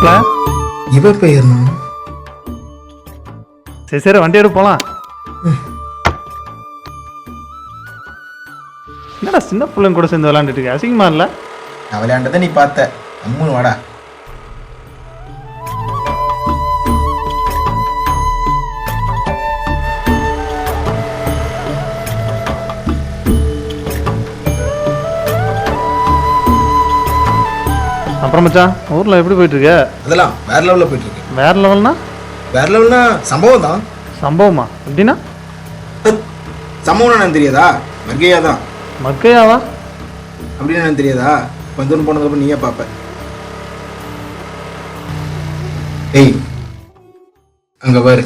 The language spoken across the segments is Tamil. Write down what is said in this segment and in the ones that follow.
மாப்பிள்ள இவ போயிடணும். சரி சரி வண்டி எடுத்து போலாம். என்னடா சின்ன பிள்ளைங்க கூட சேர்ந்து விளையாண்டுட்டு இருக்க, அசிங்கமா இல்ல? நான் விளையாண்டதை நீ பார்த்த. அம்முன்னு வாடா. அப்புறம் மச்சான் ஊர்ல எப்படி போயிட்டு இருக்க? அதெல்லாம் வேற லெவலில் போயிட்டு இருக்கு. வேற லெவல்னா? வேற லெவல்னா சம்பவம் தான். சம்பவமா? எப்படின்னா? சம்பவம்னா எனக்கு தெரியாதா? மர்கையா தான். மக்கையாவா? அப்படின்னு எனக்கு தெரியாதா? கொஞ்சம் தூரம் போனதுக்கப்புறம் நீயே பார்ப்ப. ஏய் அங்க பாரு.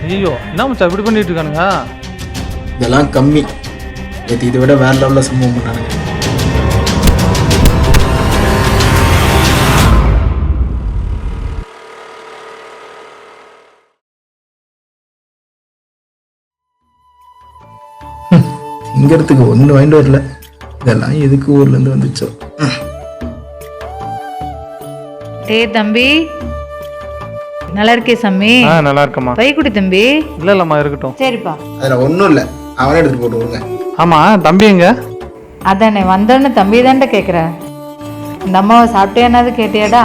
ஐயோ என்ன மச்சான் இப்படி பண்ணிட்டு இருக்கானுங்க? இதெல்லாம் கம்மி. நேற்று இதை விட வேற லெவலில் சம்பவம் பண்ணானுங்க. திங்கிறதுக்கு ஒன்று வாங்கிட்டு வரல. இதெல்லாம் எதுக்கு ஊர்ல இருந்து வந்துச்சோ. டேய் தம்பி, நல்லா இருக்கே சாமி? நல்லா இருக்கமா. பை குடி தம்பி. இல்ல இல்லம்மா இருக்கட்டும். சரிப்பா. அதில் ஒன்றும் இல்லை, அவனே எடுத்துட்டு போட்டு விடுங்க. ஆமா தம்பி எங்க? அதானே வந்தோன்னு தம்பி தான்டா கேட்குறேன். இந்த அம்மாவை சாப்பிட்டேனாவது கேட்டியாடா?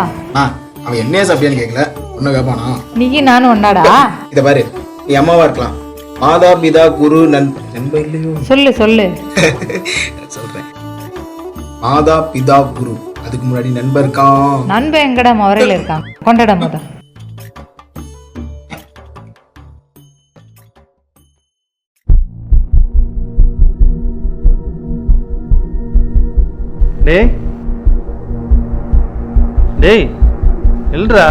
அவன் என்னையே சாப்பிட்டியான்னு கேட்கல, ஒன்றும் கேட்பானா? நீயும் நானும் ஒன்னாடா? இதை பாரு, நீ அம்மாவா இருக்கலாம், மாதா பிதா குரு நண்பர் இல்லையோ? சொல்லு சொல்லு. சொல்றேன், மாதா பிதா குரு, அதுக்கு முன்னாடி நண்பர் இருக்கான். நண்பன் எங்கடா மவரையில் இருக்கான், கொண்டாட முத. டேய் டேய் இல்லடா,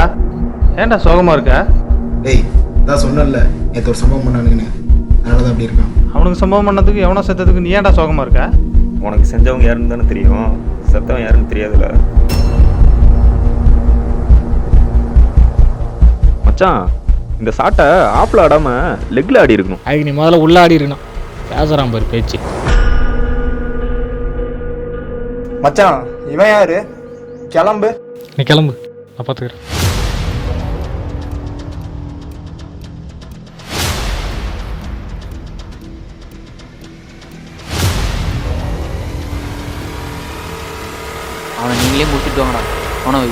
ஏன்டா சோகமா இருக்க? டேய் நான் சொன்னேன்ல நேற்று ஒரு சம்பவம் பண்ணானுங்கன்னு, அதனால தான் அப்படி இருக்கான். அவனுக்கு சம்பவம் பண்ணதுக்கு எவனோ செத்ததுக்கு நீ ஏன்டா சோகமா இருக்க? உனக்கு செஞ்சவங்க யாருன்னு தானே தெரியும், செத்தவன் யாருன்னு தெரியாதுல்ல மச்சான். இந்த சாட்டை ஆப்பில் ஆடாம லெக்ல ஆடி இருக்கணும். அதுக்கு நீ முதல்ல உள்ள ஆடி இருக்கணும். பேசுறான் பாரு பேச்சு. மச்சான் இவன் யாரு? கிளம்பு. நீ கிளம்பு, நான் பார்த்துக்கிறேன். அவனை நீங்களே முடிச்சுட்டு வாங்கடா. அவனை வை.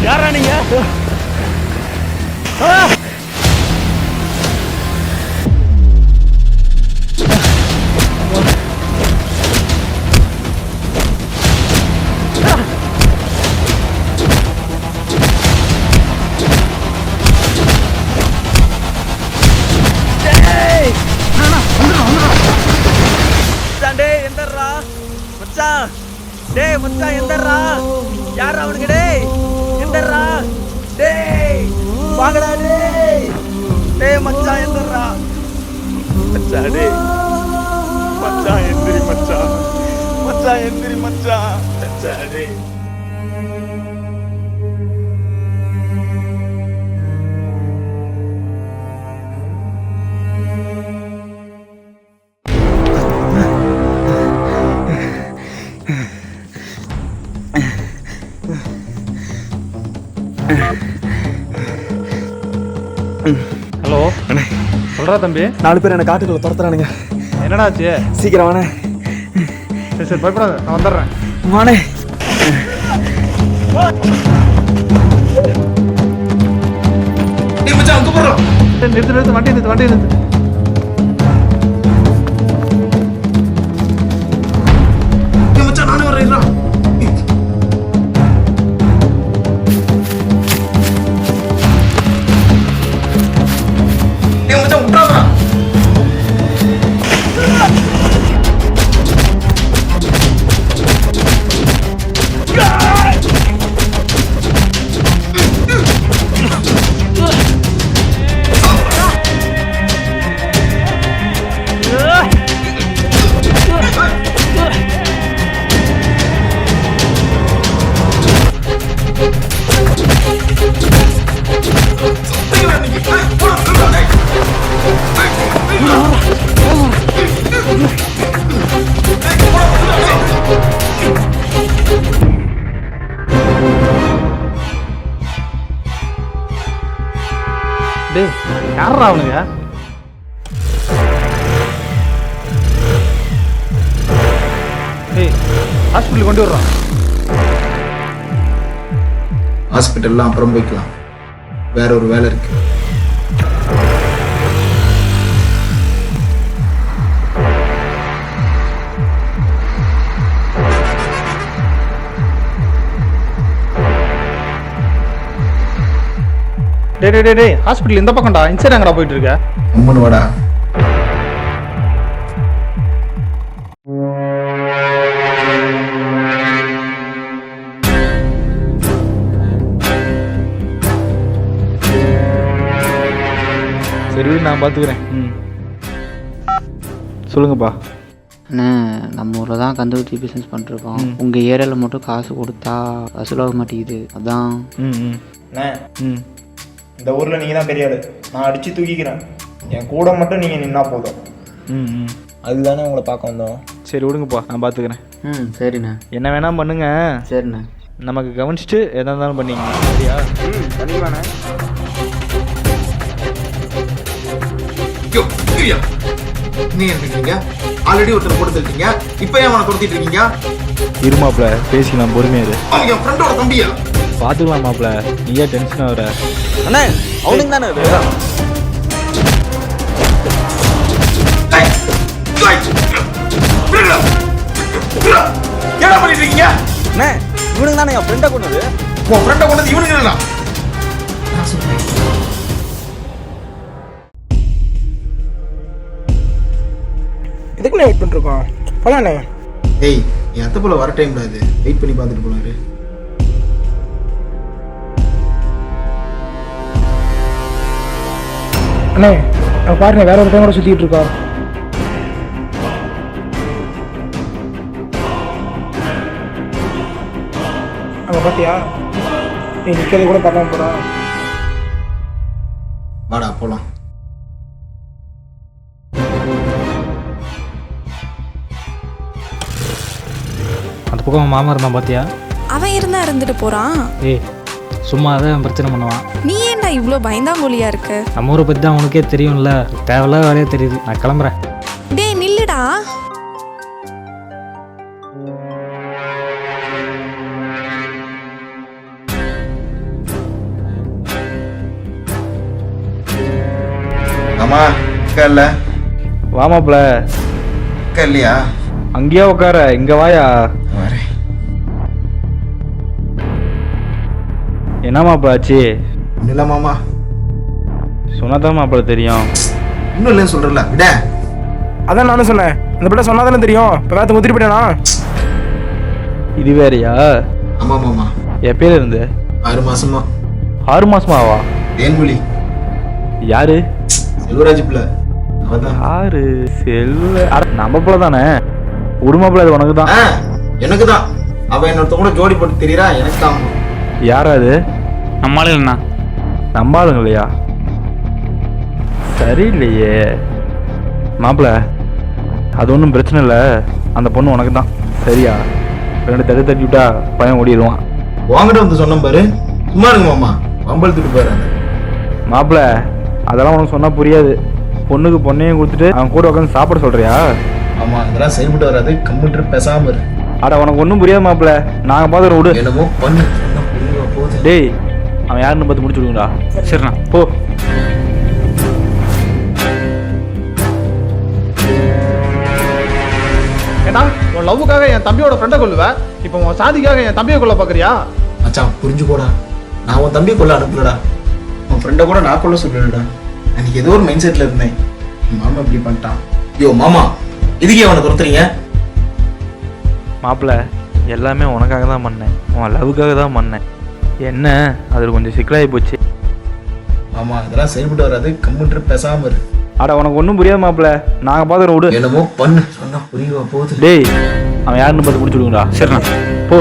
யாரா நீங்க? யார் அவனுக்கு? டேய் எந்தர்ரா? டேய் வாங்கடா. டேய் டேய் மச்சான் எந்தர்ரா? மச்சான் டேய் மச்சான் எந்திரி மச்சான். மச்சான் எந்திரி மச்சான். மச்சான் டேய். ஹலோ சொல்றா தம்பி. 4 பேர் என்ன காட்டுக்குள்ள துரத்துறானுங்க. என்னடா ஆச்சு? சீக்கிரம் வானே. சரி சரி பயப்படாத, நான் வந்துடுறேன். வானே. நிறுத்து நிறுத்து, வண்டி நிறுத்து, வண்டி நிறுத்து. நானே வரேன். டேய் யாரா அவனுங்க? டேய் ஹாஸ்பிட்டல் கொண்டு வர்றான். ஹாஸ்பிட்டல்லாம் அப்புறம் போய்க்கலாம், வேற ஒரு வேலை இருக்கு. டேய் ஹாஸ்பிட்டல் இந்த பக்கம்டா. இன்சைட் எங்கடா போயிட்டு இருக்க? அம்மன் வாடா. சரி நான் பார்த்துக்கிறேன். சொல்லுங்கப்பா. அண்ணே நம்ம ஊரில் தான் கந்துவத்தி பிஸ்னஸ் பண்ணிருக்கோம். உங்கள் ஏரியாவில் மட்டும் காசு கொடுத்தா வசூலாக மாட்டேங்குது. அதான். அண்ணே இந்த ஊரில் நீங்கள் தான் பெரிய ஆளு. நான் அடித்து தூக்கிக்கிறேன். என் கூட மட்டும் நீங்கள் நின்னா போதும். அதுதானே உங்களை பார்க்க வந்தோம். சரி விடுங்கப்பா, நான் பார்த்துக்கிறேன். சரிண்ணே. என்ன வேணா பண்ணுங்க, சரிண்ணே. நமக்கு கவனிச்சுட்டு எதா இருந்தாலும் பண்ணிங்க. சரியா? பண்ணிக்கலாண்ணே. நீ இருக்கீங்க ஆல்ரெடி ஒருத்தர் போட்டு இருக்கீங்க, இப்போ ஏன் அவனை துரத்திட்டு இருக்கீங்க? இருமாப்ல பேசிக்கலாம், பொறுமையா. அவன் என் ஃப்ரெண்டோட தம்பியா? பார்த்துக்கலாம் மாப்ள, நீயே டென்ஷன் ஆகுற. அண்ணே அவனுக்கு தானே அது. என்ன பண்ணிட்டு இருக்கீங்க? அண்ணே இவனுக்கு தானே என் ஃப்ரெண்டை கொண்டது. உன் ஃப்ரெண்டை கொண்டது இவனுக்கு இல்லைண்ணா. எதுக்குண்ணே வெயிட் பண்ணிருக்கோம்? போலாண்ணே. ஏய், என் அத்தை போல வர டைம்ல அது வெயிட் பண்ணி பார்த்துட்டு போனாரு. அண்ணே பாருங்க, வேற ஒரு டைம் கூட சுற்றிட்டு இருக்கா. அங்கே பார்த்தியா? நீ நிற்கிறத கூட பார்க்காம போறா. வாடா போலாம். அந்த பக்கம் மாமா இருந்தான் பார்த்தியா? அவன் இருந்தா இருந்துட்டு போறான். ஏய் சும்மா தான் பிரச்சனை பண்ணுவான். நீ ஏன்டா இவ்ளோ பயந்தாங்கோலியா இருக்கு? நம்ம ஊரை பற்றி தான் உனக்கே தெரியும்ல, தேவையில்லாத வேலையே தெரியுது. நான் கிளம்புறேன். டேய் நில்லுடா. ஆமா அக்கா இல்ல? வாமாப்ல, அக்கா இல்லையா? அங்கேயே உட்கார, இங்க வாயா. வரேன். என்ன மாப்பிள ஆச்சு? ஒன்றும் இல்லை மாமா. சொன்னாதான் மாப்பிள தெரியும். இன்னும் இல்லைன்னு சொல்கிறல விட. அதான் நானும் சொன்னேன், இந்த பிள்ளை சொன்னா தானே தெரியும். இப்போ வேத்த முத்திரி போயிட்டானா? இது வேறையா? ஆமாம் மாமா. எப்பயில இருந்து? 6 மாசமா. 6 மாசமாவா? தேன்மொழி. யாரு? செல்வராஜ் பிள்ளை. அவதான். யாரு? நம்ம பிள்ளை தானே. உடுமாப்பிள்ள அது உனக்கு தான். எனக்கு தான். அவ என்னொருத்த கூட ஜோடி போட்டு தெரியறா, எனக்கு தான். யாரா அது? நம்மளுங்கண்ணா. நம்ம ஆளுங்க இல்லையா? சரியில்லையே மாப்பிள்ள, அது ஒன்றும் பிரச்சனை இல்லை. அந்த பொண்ணு உனக்கு தான். சரியா? 2 தட்டி விட்டா பையன் ஓடிடுவான். வாங்கிட்டு வந்து சொன்ன பாரு. சும்மா இருங்க மாமா, வம்பழுத்துட்டு போயிடுறாங்க. மாப்பிள்ள அதெல்லாம் உனக்கு சொன்னா புரியாது. பொண்ணுக்கு பொண்ணையும் கொடுத்துட்டு அவன் கூட உட்காந்து சாப்பிட சொல்றியா? ஆமா, இதெல்லாம் செயல்பட்டு வராது. கம்ப்யூட்டர் பேசாம இரு. அட உனக்கு ஒன்றும் புரியாது மாப்பிள்ள, நாங்கள் பார்த்துட்டு விடு. என்னமோ பண்ணு. போகுது. டேய் அவன் யாருன்னு பார்த்து முடிச்சு விடுங்கடா. சரிண்ணா. போ. ஏன்னா உன் லவ்வுக்காக என் தம்பியோட ஃப்ரெண்டை கொல்லுவ, இப்போ உன் சாதிக்காக என் தம்பியை கொல்ல பார்க்குறியா? மச்சான் புரிஞ்சுக்கோடா, நான் உன் தம்பி கொள்ள அனுப்பலடா. உன் ஃப்ரெண்டை கூட நான் கொள்ள சொல்லலடா. அன்னைக்கு ஏதோ ஒரு மைண்ட் செட்ல இருந்தேன். மாமா இப்படி பண்ணிட்டான். ஐயோ மாமா, இதுக்கே அவனை துரத்துறீங்க? மாப்பிள்ள எல்லாமே உனக்காக தான் பண்ணேன், உன் லவ்வுக்காக தான் பண்ணேன். என்ன அது கொஞ்சம் சிக்கலாகி போச்சு. ஆமா, இதெல்லாம் செயல்பட்டு வராது. கம்ப்யூட்டர் பேசாம இரு. அட உனக்கு ஒன்றும் புரியாது மாப்பிள்ள, நாங்கள் பார்த்துட்டு விடு. என்னமோ பண்ணு. சொன்னா புரியுவா போகுது. டேய் அவன் யாருன்னு பார்த்து முடிச்சு விடுங்கடா. சரிண்ணா. போ.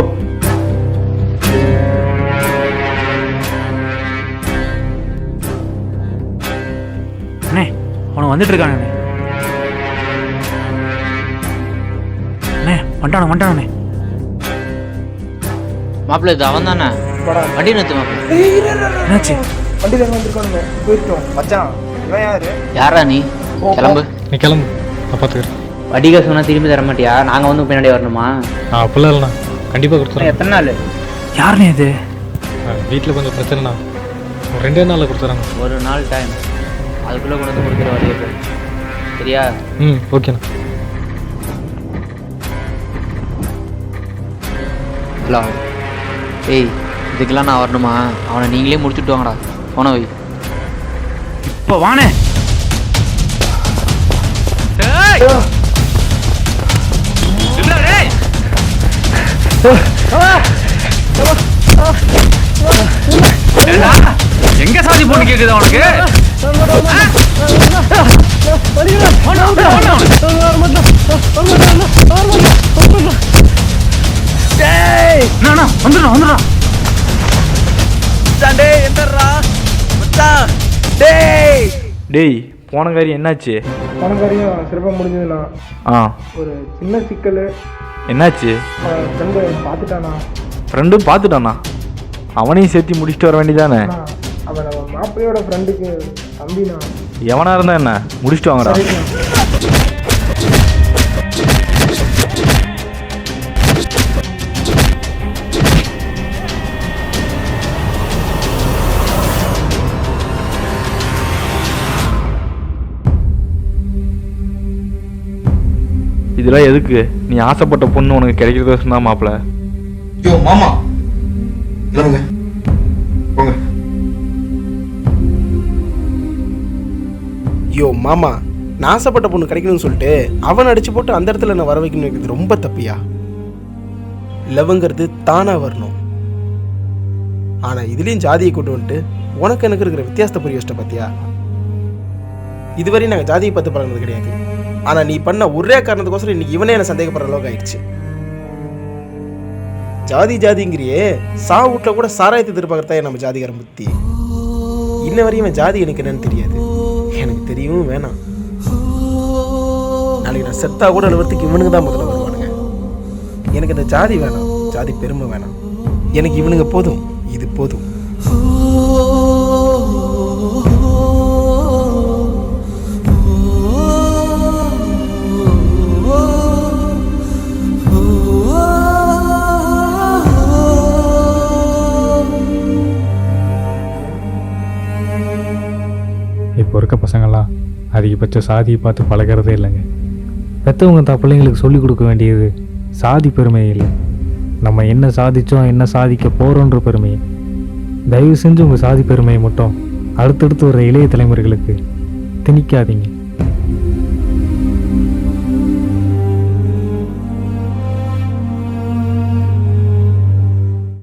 அண்ணே அவனை வந்துட்டு இருக்கானே. அண்ணே வந்துட்டானே. மாப்பிள்ள இது அவன் தானே? வண்டி நிறுத்து மாப்பிள்ள. என்னாச்சு? வண்டியில் வந்திருக்கானுங்க போயிட்டோம். மச்சான் இவன் யாரு? யாரா நீ? கிளம்பு. நீ கிளம்பு, நான் பார்த்துக்கிறேன். வட்டி காசு சொன்னால் திரும்பி தர மாட்டியா? நாங்கள் வந்து பின்னாடி வரணுமா? அப்படிலாம் இல்லைண்ணா, கண்டிப்பாக கொடுத்துறேன். எத்தனை நாள்? யாருண்ணே இது? வீட்டில் கொஞ்சம் பிரச்சனைண்ணா, ஒரு 2 நாளில் கொடுத்துறாங்க. ஒரு நாள் டைம், அதுக்குள்ளே கொண்டு வந்து கொடுக்குற வழியை போய் சரியா? ஓகேண்ணா. ஹலோ, ஏய் இதுக்கெல்லாம் நான் வரணுமா? அவனை நீங்களே முடிச்சுட்டு வாங்கடா. போன வை. இப்போ வானே. எங்க சாதி பொண்ணு கேக்குது அவனுக்கு? வந்துடுறா. டேய் போன காரியம் என்னாச்சு? போன காரியம் சிறப்பாக முடிஞ்சதுண்ணா. ஒரு சின்ன சிக்கல். என்னாச்சு? ஃப்ரெண்டு பார்த்துட்டானா? ஃப்ரெண்டும் பார்த்துட்டானா? அவனையும் சேர்த்து முடிச்சுட்டு வர வேண்டியதானே? அவன் நம்ம மாப்பிள்ளையோட ஃப்ரெண்டுக்கு தம்பினா. எவனா இருந்தா என்ன, முடிச்சுட்டு வாங்கடா. இதெல்லாம் எதுக்கு? நீ ஆசைப்பட்ட பொண்ணு உனக்கு கிடைக்கிறத சொன்னா மாப்பிள்ள. யோ மாமா, கிளம்புங்க போங்க. யோ மாமா, நான் ஆசைப்பட்ட பொண்ணு கிடைக்கணும்னு சொல்லிட்டு அவன் அடிச்சு போட்டு அந்த இடத்துல நான் வர வைக்கணும் வைக்கிறது ரொம்ப தப்பியா? லவ்ங்கிறது தானா வரணும். ஆனா இதுலயும் ஜாதியை கொண்டு வந்துட்டு உனக்கு எனக்கு இருக்கிற வித்தியாசத்தை புரிய வச்சிட்ட பாத்தியா? இதுவரை நாங்கள் ஜாதியை பார்த்து பழகினது கிடையாது. ஆனா நீ பண்ண ஒரே காரணத்துக்கோசரம் இன்னைக்கு இவனே என்ன சந்தேகப்படுற அளவுக்கு ஆயிடுச்சு. ஜாதிங்கிறியே, வீட்டுல கூட சாராயத்தை எதிர்பார்க்கறதா நம்ம ஜாதிகாரன் புத்தி. இன்ன வரையும் இவன் ஜாதி எனக்கு என்னன்னு தெரியாது. எனக்கு தெரியவும் வேணாம். நாளைக்கு நான் செத்தா கூட அலுவலகத்துக்கு இவனுங்க தான் முதல்ல வருவானுங்க. எனக்கு இந்த ஜாதி வேணாம், ஜாதி பெருமை வேணாம். எனக்கு இவனுங்க போதும், இது போதும். இப்போ இருக்க பசங்கள்லாம் அதிகபட்ச சாதியை பார்த்து பழகிறதே இல்லைங்க. பெற்றவங்க தான் பிள்ளைங்களுக்கு சொல்லிக் கொடுக்க வேண்டியது சாதி பெருமை இல்லை, நம்ம என்ன சாதித்தோம் என்ன சாதிக்க போகிறோன்ற பெருமையை. தயவு செஞ்சு உங்கள் சாதி பெருமையை மட்டும் அடுத்தடுத்து வர இளைய தலைமுறைகளுக்கு திணிக்காதீங்க.